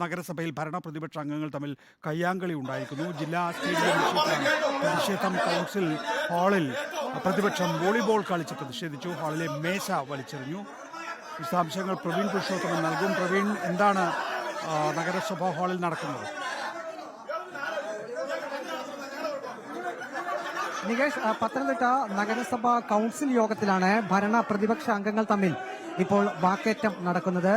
നഗരസഭയിൽ ഭരണ പ്രതിപക്ഷ അംഗങ്ങൾ തമ്മിൽ കയ്യാങ്കളി ഉണ്ടായിരിക്കുന്നു. ജില്ലാ സ്റ്റേഡിയം വിഷയത്തിലാണ് പ്രതിഷേധം. കൗൺസിൽ ഹാളിൽ പ്രതിപക്ഷം വോളിബോൾ കളിച്ച് പ്രതിഷേധിച്ചു. ഹാളിലെ മേശ വലിച്ചെറിഞ്ഞു. വിശദാംശങ്ങൾ പ്രവീൺ പുരുഷോത്തമൻ നൽകും. പ്രവീൺ, എന്താണ് നഗരസഭാ ഹാളിൽ നടക്കുന്നത്? നികേഷ്, പത്തനംതിട്ട നഗരസഭ കൗൺസിൽ യോഗത്തിലാണ് ഭരണ പ്രതിപക്ഷ അംഗങ്ങൾ തമ്മിൽ ഇപ്പോൾ വാക്കേറ്റം നടക്കുന്നത്.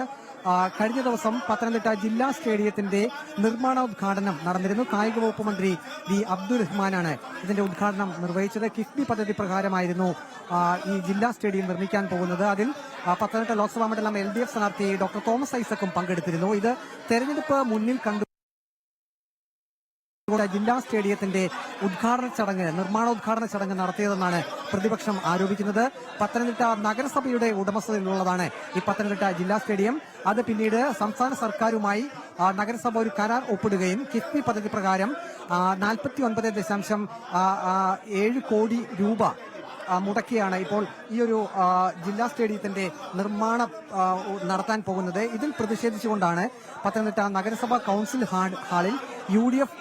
കഴിഞ്ഞ ദിവസം പത്തനംതിട്ട ജില്ലാ സ്റ്റേഡിയത്തിന്റെ നിർമ്മാണോദ്ഘാടനം നടന്നിരുന്നു. കായിക വകുപ്പ് മന്ത്രി വി അബ്ദുൾ റഹ്മാനാണ് ഇതിന്റെ ഉദ്ഘാടനം നിർവഹിച്ചത്. കിഫ്ബി പദ്ധതി പ്രകാരമായിരുന്നു ഈ ജില്ലാ സ്റ്റേഡിയം നിർമ്മിക്കാൻ പോകുന്നത്. അതിൽ പത്തനംതിട്ട ലോക്സഭാ മണ്ഡലം LDF സ്ഥാനാർത്ഥി ഡോക്ടർ തോമസ് ഐസക്കും പങ്കെടുത്തിരുന്നു. ഇത് തെരഞ്ഞെടുപ്പ് മുന്നിൽ കണ്ടു ജില്ലാ സ്റ്റേഡിയത്തിന്റെ നിർമ്മാണോദ്ഘാടന ചടങ്ങ് നടത്തിയതെന്നാണ് പ്രതിപക്ഷം ആരോപിക്കുന്നത്. പത്തനംതിട്ട നഗരസഭയുടെ ഉടമസ്ഥതയിലുള്ളതാണ് ഈ പത്തനംതിട്ട ജില്ലാ സ്റ്റേഡിയം. അത് പിന്നീട് സംസ്ഥാന സർക്കാരുമായി നഗരസഭ ഒരു കരാർ ഒപ്പിടുകയും കിഫ്ബി പദ്ധതി പ്രകാരം 49.7 കോടി രൂപ മുടക്കിയാണ് ഇപ്പോൾ ഈ ഒരു ജില്ലാ സ്റ്റേഡിയത്തിന്റെ നിർമ്മാണം നടത്താൻ പോകുന്നത്. ഇതിൽ പ്രതിഷേധിച്ചുകൊണ്ടാണ് പത്തനംതിട്ട നഗരസഭ കൗൺസിൽ ഹാളിൽ UDF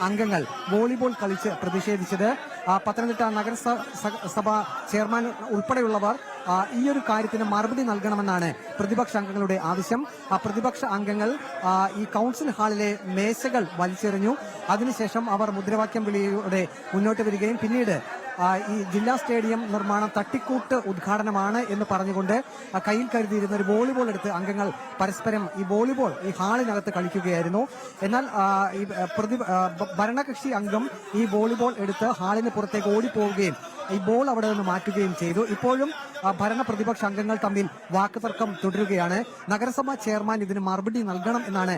അംഗങ്ങൾ വോളിബോൾ കളിച്ച് പ്രതിഷേധിച്ചത്. പത്തനംതിട്ട നഗരസഭ ചെയർമാൻ ഉൾപ്പെടെയുള്ളവർ ഈ ഒരു കാര്യത്തിന് മറുപടി നൽകണമെന്നാണ് പ്രതിപക്ഷ അംഗങ്ങളുടെ ആവശ്യം. പ്രതിപക്ഷ അംഗങ്ങൾ ഈ കൗൺസിൽ ഹാളിലെ മേശകൾ വലിച്ചെറിഞ്ഞു. അതിനുശേഷം അവർ മുദ്രാവാക്യം വിളിയോടെ മുന്നോട്ട് വരികയും പിന്നീട് ഈ ജില്ലാ സ്റ്റേഡിയം നിർമ്മാണം തട്ടിക്കൂട്ട് ഉദ്ഘാടനമാണ് എന്ന് പറഞ്ഞുകൊണ്ട് കയ്യിൽ കരുതിയിരുന്ന ഒരു വോളിബോൾ എടുത്ത് അംഗങ്ങൾ പരസ്പരം ഈ വോളിബോൾ ഈ ഹാളിനകത്ത് കളിക്കുകയായിരുന്നു. എന്നാൽ ഈ ഭരണകക്ഷി അംഗം ഈ വോളിബോൾ എടുത്ത് ഹാളിന് പുറത്തേക്ക് ഓടിപ്പോവുകയും ഈ ബോൾ അവിടെ നിന്ന് മാറ്റുകയും ചെയ്തു. ഇപ്പോഴും ഭരണ പ്രതിപക്ഷ അംഗങ്ങൾ തമ്മിൽ വാക്കുതർക്കം തുടരുകയാണ്. നഗരസഭാ ചെയർമാൻ ഇതിന് മറുപടി നൽകണം എന്നാണ്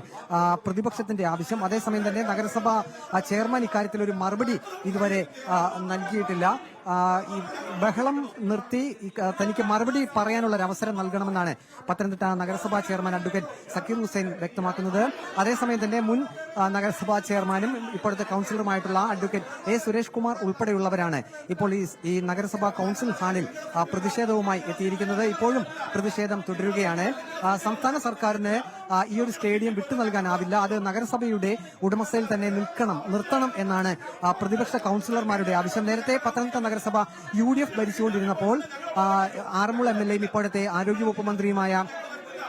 പ്രതിപക്ഷത്തിന്റെ ആവശ്യം. അതേസമയം തന്നെ നഗരസഭാ ചെയർമാൻ ഇക്കാര്യത്തിൽ ഒരു മറുപടി ഇതുവരെ നൽകിയിട്ടില്ല. ഈ ബഹളം നിർത്തി തനിക്ക് മറുപടി പറയാനുള്ള ഒരു അവസരം നൽകണമെന്നാണ് പത്തനംതിട്ട നഗരസഭാ ചെയർമാൻ അഡ്വക്കേറ്റ് സക്കീർ ഹുസൈൻ വ്യക്തമാക്കുന്നത്. അതേസമയം തന്നെ മുൻ നഗരസഭാ ചെയർമാനും ഇപ്പോഴത്തെ കൌൺസിലറുമായിട്ടുള്ള അഡ്വക്കേറ്റ് A സുരേഷ് കുമാർ ഉൾപ്പെടെയുള്ളവരാണ് ഇപ്പോൾ ഈ നഗരസഭാ കൌൺസിൽ ഹാളിൽ പ്രതിഷേധവുമായി എത്തിയിരിക്കുന്നത്. ഇപ്പോഴും പ്രതിഷേധം തുടരുകയാണ്. സംസ്ഥാന സർക്കാരിന് ഈ ഒരു സ്റ്റേഡിയം വിട്ടു നൽകാനാവില്ല. അത് നഗരസഭയുടെ ഉടമസ്ഥയിൽ തന്നെ നിർത്തണം എന്നാണ് പ്രതിപക്ഷ കൌൺസിലർമാരുടെ ആവശ്യം. നേരത്തെ പത്തനംതിട്ട നഗരസഭ UDF ഭരിച്ചുകൊണ്ടിരുന്നപ്പോൾ ആറന്മുള MLAയും ഇപ്പോഴത്തെ ആരോഗ്യവകുപ്പ് മന്ത്രിയുമായ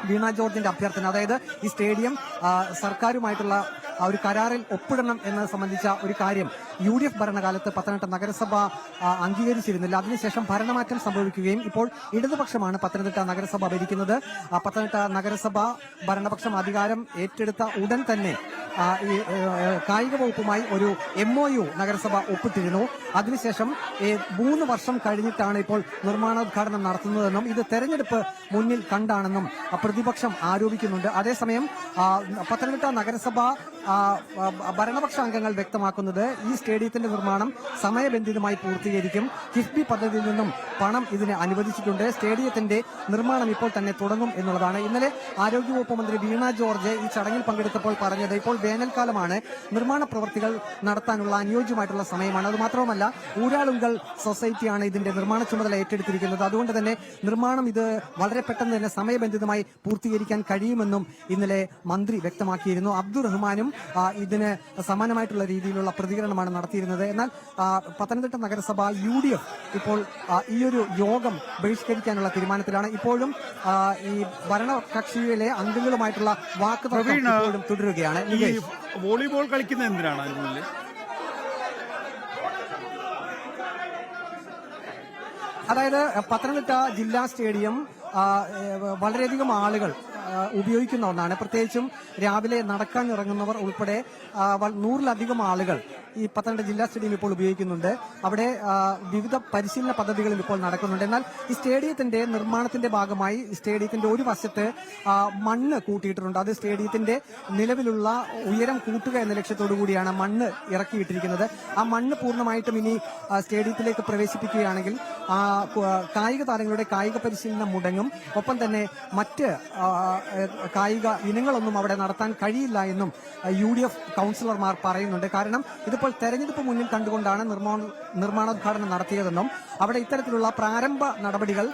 വീണ ജോർജിന്റെ അഭ്യർത്ഥന, അതായത് ഈ സ്റ്റേഡിയം സർക്കാരുമായിട്ടുള്ള ഒരു കരാറിൽ ഒപ്പിടണം എന്നത് സംബന്ധിച്ച ഒരു കാര്യം UDF ഭരണകാലത്ത് പത്തനംതിട്ട നഗരസഭ അംഗീകരിച്ചിരുന്നില്ല. അതിനുശേഷം ഭരണമാറ്റം സംഭവിക്കുകയും ഇപ്പോൾ ഇടതുപക്ഷമാണ് പത്തനംതിട്ട നഗരസഭ ഭരിക്കുന്നത്. പത്തനംതിട്ട നഗരസഭ ഭരണപക്ഷം അധികാരം ഏറ്റെടുത്ത ഉടൻ തന്നെ ഈ കായിക വകുപ്പുമായി ഒരു MOU നഗരസഭ ഒപ്പിട്ടിരുന്നു. അതിനുശേഷം 3 വർഷം കഴിഞ്ഞിട്ടാണ് ഇപ്പോൾ നിർമ്മാണോദ്ഘാടനം നടത്തുന്നതെന്നും ഇത് തെരഞ്ഞെടുപ്പ് മുന്നിൽ കണ്ടാണെന്നും പ്രതിപക്ഷം ആരോപിക്കുന്നുണ്ട്. അതേസമയം പത്തനംതിട്ട നഗരസഭ ഭരണപക്ഷ അംഗങ്ങൾ വ്യക്തമാക്കുന്നത് ഈ സ്റ്റേഡിയത്തിന്റെ നിർമ്മാണം സമയബന്ധിതമായി പൂർത്തീകരിക്കും. കിഫ്ബി പദ്ധതിയിൽ നിന്നും പണം ഇതിന് അനുവദിച്ചിട്ടുണ്ട്. സ്റ്റേഡിയത്തിന്റെ നിർമ്മാണം ഇപ്പോൾ തന്നെ തുടങ്ങും എന്നുള്ളതാണ്. ഇന്നലെ ആരോഗ്യവകുപ്പ് മന്ത്രി വീണ ജോർജ് ഈ ചടങ്ങിൽ പങ്കെടുത്തപ്പോൾ പറഞ്ഞത് ഇപ്പോൾ വേനൽക്കാലമാണ്, നിർമ്മാണ പ്രവൃത്തികൾ നടത്താനുള്ള അനുയോജ്യമായിട്ടുള്ള സമയമാണ്. അതുമാത്രവുമല്ല, ഊരാളുങ്കൽ സൊസൈറ്റിയാണ് ഇതിന്റെ നിർമ്മാണ ചുമതല ഏറ്റെടുത്തിരിക്കുന്നത്. അതുകൊണ്ട് തന്നെ നിർമ്മാണം ഇത് വളരെ പെട്ടെന്ന് തന്നെ സമയബന്ധിതമായി പൂർത്തീകരിക്കാൻ കഴിയുമെന്നും ഇന്നലെ മന്ത്രി വ്യക്തമാക്കിയിരുന്നു. അബ്ദുൾ റഹ്മാനും ഇതിന് സമാനമായിട്ടുള്ള രീതിയിലുള്ള പ്രതികരണമാണ് നടത്തിയിരുന്നത്. എന്നാൽ പത്തനംതിട്ട നഗരസഭ UDF ഇപ്പോൾ ഈ ഒരു യോഗം ബഹിഷ്കരിക്കാനുള്ള തീരുമാനത്തിലാണ്. ഇപ്പോഴും ഈ ഭരണകക്ഷിയിലെ അംഗങ്ങളുമായിട്ടുള്ള വാക്കുതർക്കം ഇപ്പോഴും തുടരുകയാണ്. വോളിബോൾ കളിക്കുന്നത് എന്തിനാണ്? അതായത് പത്തനംതിട്ട ജില്ലാ സ്റ്റേഡിയം വളരെയധികം ആളുകൾ ഉപയോഗിക്കുന്ന ഒന്നാണ്. പ്രത്യേകിച്ചും രാവിലെ നടക്കാൻ ഇറങ്ങുന്നവർ ഉൾപ്പെടെ 100-ലധികം ആളുകൾ ഈ പത്തനംതിട്ട ജില്ലാ സ്റ്റേഡിയം ഇപ്പോൾ ഉപയോഗിക്കുന്നുണ്ട്. അവിടെ വിവിധ പരിശീലന പദ്ധതികളും ഇപ്പോൾ നടക്കുന്നുണ്ട്. എന്നാൽ ഈ സ്റ്റേഡിയത്തിന്റെ നിർമ്മാണത്തിന്റെ ഭാഗമായി സ്റ്റേഡിയത്തിന്റെ ഒരു വശത്ത് മണ്ണ് കൂട്ടിയിട്ടുണ്ട്. അത് സ്റ്റേഡിയത്തിന്റെ നിലവിലുള്ള ഉയരം കൂട്ടുക എന്ന ലക്ഷ്യത്തോടു കൂടിയാണ് മണ്ണ് ഇറക്കിയിട്ടിരിക്കുന്നത്. ആ മണ്ണ് പൂർണ്ണമായിട്ടും ഇനി സ്റ്റേഡിയത്തിലേക്ക് പ്രവേശിപ്പിക്കുകയാണെങ്കിൽ കായിക താരങ്ങളുടെ കായിക പരിശീലനം മുടങ്ങും. ഒപ്പം തന്നെ മറ്റ് കായിക ഇനങ്ങളൊന്നും അവിടെ നടത്താൻ കഴിയില്ല എന്നും UDF കൗൺസിലർമാർ പറയുന്നുണ്ട്. കാരണം ഇതിപ്പോൾ തെരഞ്ഞെടുപ്പ് മുന്നിൽ കണ്ടുകൊണ്ടാണ് നിർമ്മാണോദ്ഘാടനം നടത്തിയതെന്നും അവിടെ ഇത്തരത്തിലുള്ള പ്രാരംഭ നടപടികൾ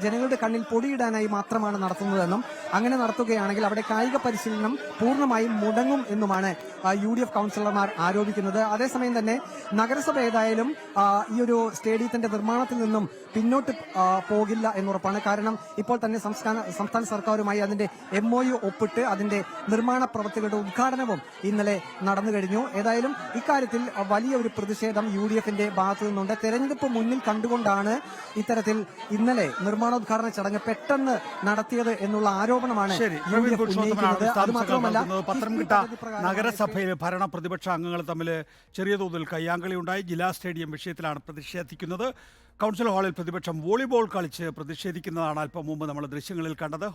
ജനങ്ങളുടെ കണ്ണിൽ പൊടിയിടാനായി മാത്രമാണ് നടത്തുന്നതെന്നും അങ്ങനെ നടത്തുകയാണെങ്കിൽ അവിടെ കായിക പരിശീലനം പൂർണ്ണമായും മുടങ്ങും എന്നുമാണ് UDF കൗൺസിലർമാർ ആരോപിക്കുന്നത്. അതേസമയം തന്നെ നഗരസഭ ഏതായാലും ഈ ഒരു സ്റ്റേഡിയത്തിന്റെ നിർമ്മാണത്തിൽ നിന്നും പിന്നോട്ട് പോകില്ല എന്നുറപ്പാണ്. കാരണം ഇപ്പോൾ തന്നെ സംസ്ഥാന സർക്കാരുമായി അതിന്റെ MOU ഒപ്പിട്ട് അതിന്റെ നിർമ്മാണ പ്രവൃത്തികളുടെ ഉദ്ഘാടനവും ഇന്നലെ നടന്നു കഴിഞ്ഞു. ഏതായാലും ഇക്കാര്യത്തിൽ വലിയ ഒരു പ്രതിഷേധം UDFന്റെ ഭാഗത്തു നിന്നുണ്ട്. തെരഞ്ഞെടുപ്പ് മുന്നിൽ കണ്ടുകൊണ്ടാണ് ഇത്തരത്തിൽ ഇന്നലെ നിർമ്മാണോദ്ഘാടന ചടങ്ങ് പെട്ടെന്ന് നടത്തിയത് എന്നുള്ള ആരോപണമാണ് UDF ഉന്നയിക്കുന്നത്. അത് മാത്രമല്ല, പത്തനംതിട്ട നഗരസഭയിൽ ഭരണ പ്രതിപക്ഷ അംഗങ്ങൾ തമ്മിൽ ചെറിയ തോതിൽ കയ്യാങ്കളി ഉണ്ടായി. ജില്ലാ സ്റ്റേഡിയം വിഷയത്തിലാണ് പ്രതിഷേധിക്കുന്നത്. കൗൺസിൽ ഹാളിൽ പ്രതിപക്ഷം വോളിബോൾ കളിച്ച് പ്രതിഷേധിക്കുന്നതാണ് അല്പം മുമ്പ് നമ്മൾ ദൃശ്യങ്ങളിൽ കണ്ടത്.